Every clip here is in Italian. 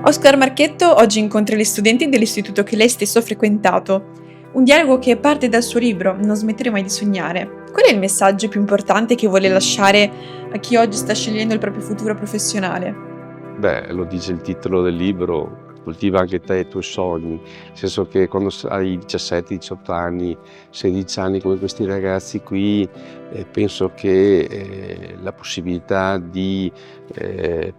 Oscar Marchetto oggi incontra gli studenti dell'istituto che lei stesso ha frequentato. Un dialogo che parte dal suo libro Non smettere mai di sognare. Qual è il messaggio più importante che vuole lasciare a chi oggi sta scegliendo il proprio futuro professionale? Beh, lo dice il titolo del libro, coltiva anche te e i tuoi sogni, nel senso che quando hai 17, 18 anni, 16 anni come questi ragazzi qui, penso che la possibilità di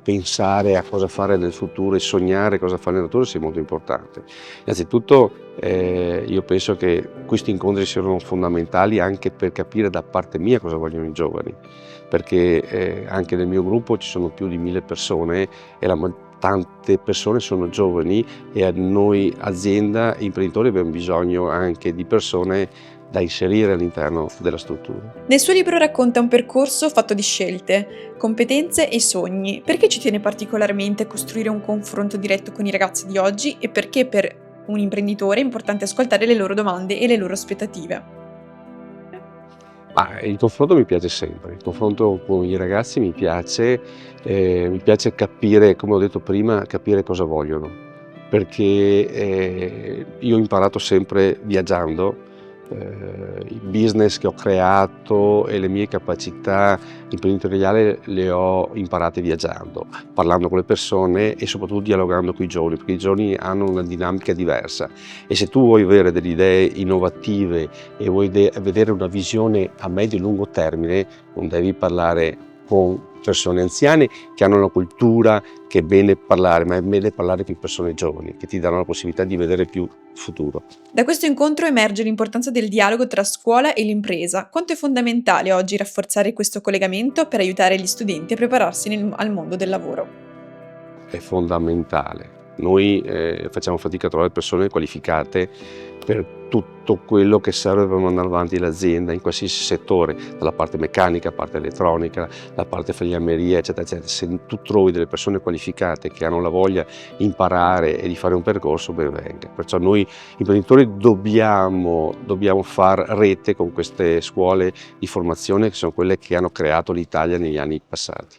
pensare a cosa fare nel futuro e sognare cosa fare nel futuro sia molto importante. Innanzitutto io penso che questi incontri siano fondamentali anche per capire da parte mia cosa vogliono i giovani, perché anche nel mio gruppo ci sono più di 1000 persone e tante persone sono giovani e a noi azienda e imprenditori abbiamo bisogno anche di persone da inserire all'interno della struttura. Nel suo libro racconta un percorso fatto di scelte, competenze e sogni. Perché ci tiene particolarmente a costruire un confronto diretto con i ragazzi di oggi e perché per un imprenditore è importante ascoltare le loro domande e le loro aspettative? Ma il confronto mi piace sempre, il confronto con i ragazzi mi piace capire, come ho detto prima, capire cosa vogliono, perché io ho imparato sempre viaggiando, il business che ho creato e le mie capacità imprenditoriali le ho imparate viaggiando, parlando con le persone e soprattutto dialogando con i giovani, perché i giovani hanno una dinamica diversa e se tu vuoi avere delle idee innovative e vuoi vedere una visione a medio e lungo termine, non devi parlare con persone anziane che hanno una cultura che è bene parlare, ma è bene parlare con persone giovani che ti danno la possibilità di vedere più futuro. Da questo incontro emerge l'importanza del dialogo tra scuola e l'impresa. Quanto è fondamentale oggi rafforzare questo collegamento per aiutare gli studenti a prepararsi al mondo del lavoro? È fondamentale. Noi facciamo fatica a trovare persone qualificate per tutto quello che serve per mandare avanti l'azienda in qualsiasi settore, dalla parte meccanica, parte elettronica, la parte falegnameria, eccetera, eccetera. Se tu trovi delle persone qualificate che hanno la voglia di imparare e di fare un percorso, ben venga. Perciò noi imprenditori dobbiamo far rete con queste scuole di formazione che sono quelle che hanno creato l'Italia negli anni passati.